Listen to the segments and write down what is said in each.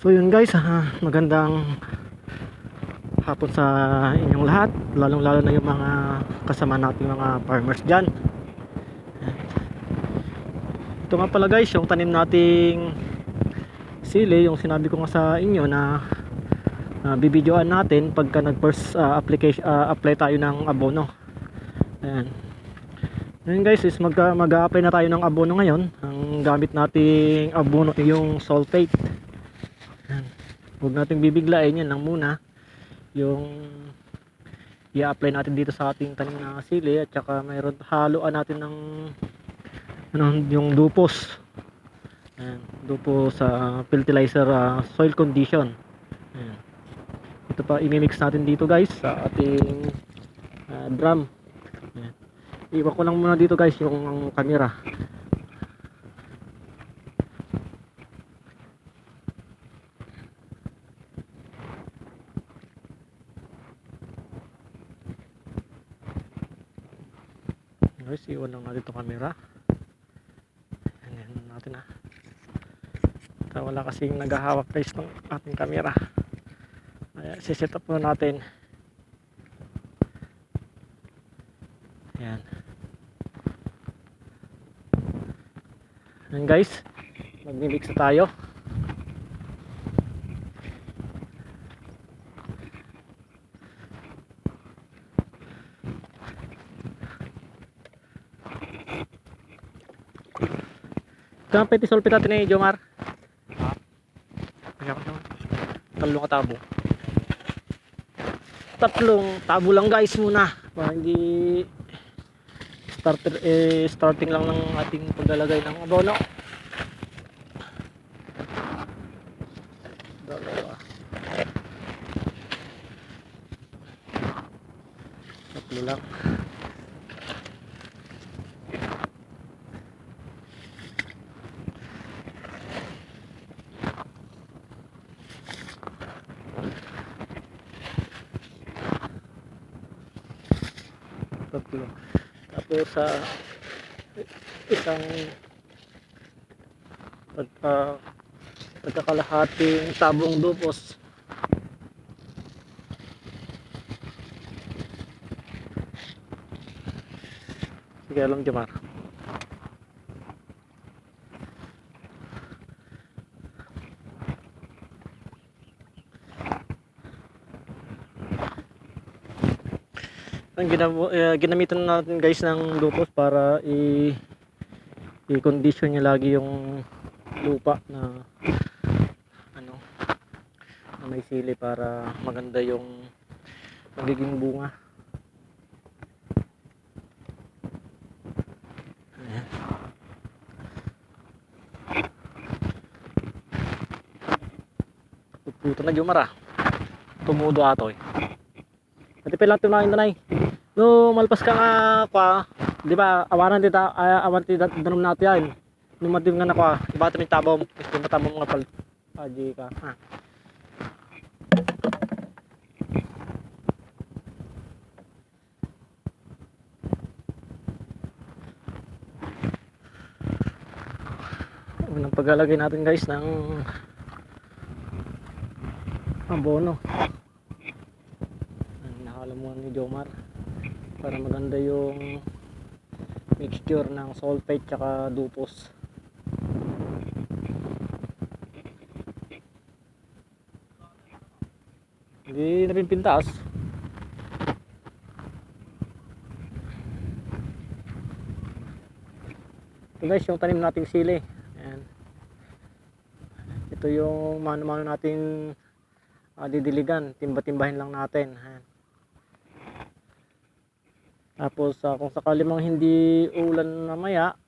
So yun guys, magandang hapon sa inyong lahat, lalong lalo na yung mga kasama nating mga farmers dyan. Ito nga pala guys, yung tanim nating sili, yung sinabi ko nga sa inyo na bibidyoan natin pagka nag first apply tayo ng abono. Ayan. Ngayon guys is mag-apply na tayo ng abono ngayon. Ang gamit nating abono yung sulfate. Ayan. Huwag nating bibiglain, yan lang muna yung i-apply natin dito sa ating tanim na sili, at saka mayroon haluan natin ng yung dupos. Ayan, dupos sa fertilizer soil condition. Ayan. Ito pa imimix natin dito guys sa ating drum. Ayan. Iwan ko lang muna dito guys yung camera. Guys, iwan lang natin itong camera. Ayan natin wala kasing naghahawak guys ng ating camera. Ayan, siset up muna natin. Ayan. Ayan guys, magmimix na tayo. Ito ang pwede sulfate natin eh, Jomar. Tatlong katabo. Tatlong tabo lang guys muna para hindi starting lang ng ating paglalagay ng abono. Dalawa, tatlo lang. Tatlo. Tapos sa isang pagkakalahating tabong dupos. Sige lang Jamar. Ang ginamitan natin guys ng dupos para i-condition niya lagi yung lupa na na may sili para maganda yung magiging bunga. Ayan. Puputo na Jumara. Tumudo ato eh. Pati pala tunahin tanay. No, malpas ka nga kwa, di ba? Awanan tita danom natin yan. Numadim nga na kwa, iba ito yung tabom. Gusto mo tabom nga pal. Aji ka. Unang paglalagay natin guys ng abono. Nakalamuhan ni Jomar para maganda yung mixture ng sulfate tsaka dupos. Hindi napipintas. Ito guys yung tanim nating sili. Ayan. Ito yung mano-mano nating didiligan, timba-timbahin lang natin. Ayan. Tapos kung sakali mang hindi ulan mamaya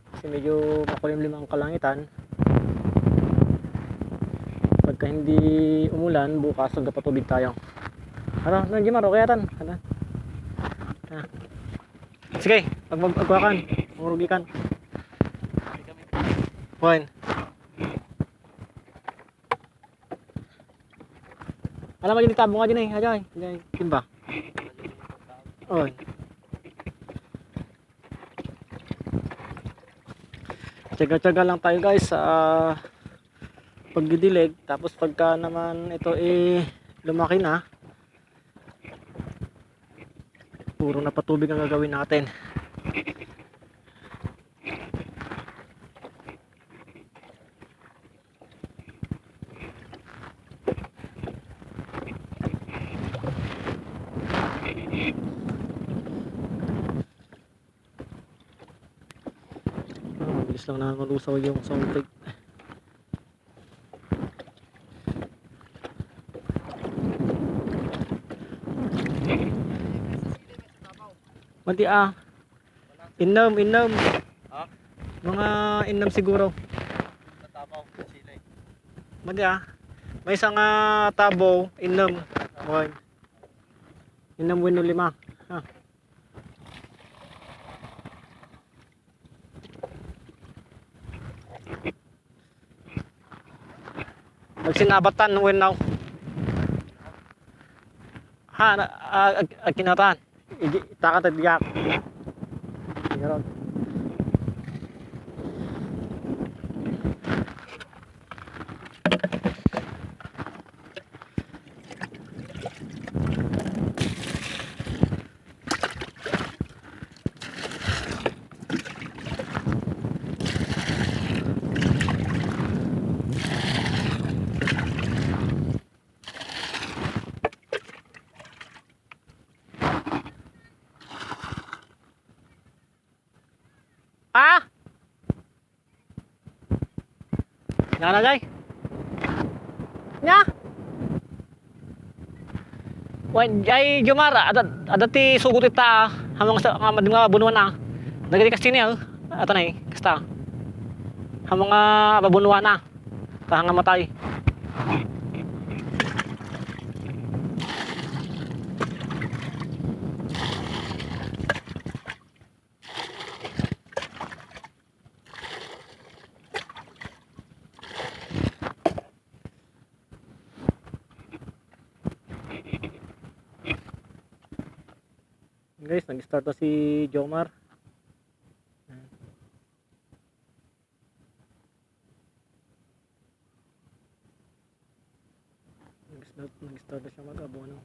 kasi medyo makulimlim ang kalangitan, pagka hindi umulan bukas magpatubig tayo. Nandiyan maro kaya tan. Sige, magkuhakan, marugikan. Fine. Alam mo gini tabong nga din eh, ajay, timba. Oy. Tsaga-tsaga lang tayo guys sa pagdidilig, tapos pagka naman ito lumaki na, puro na patubig ang gagawin natin. Mabilis lang na malusaw yung sontik. Mati inom. Ha? Mga inom siguro. Tatapaw, sili. Mati may isang tabaw, inom. Okay. Inom wino 5. Magsinabatan winaw. Kinatan. Takat at diyak. Garon. Nga jay. Nya. Wan jay Jomara ada ti sugut ita hamang sa mga bunuan na. Nagadi kas sini ata nay kasta. Hamang babunuan na. Tahanga matay. Guys, nag-start na si Jomar. Nag-start na siya mag-abono.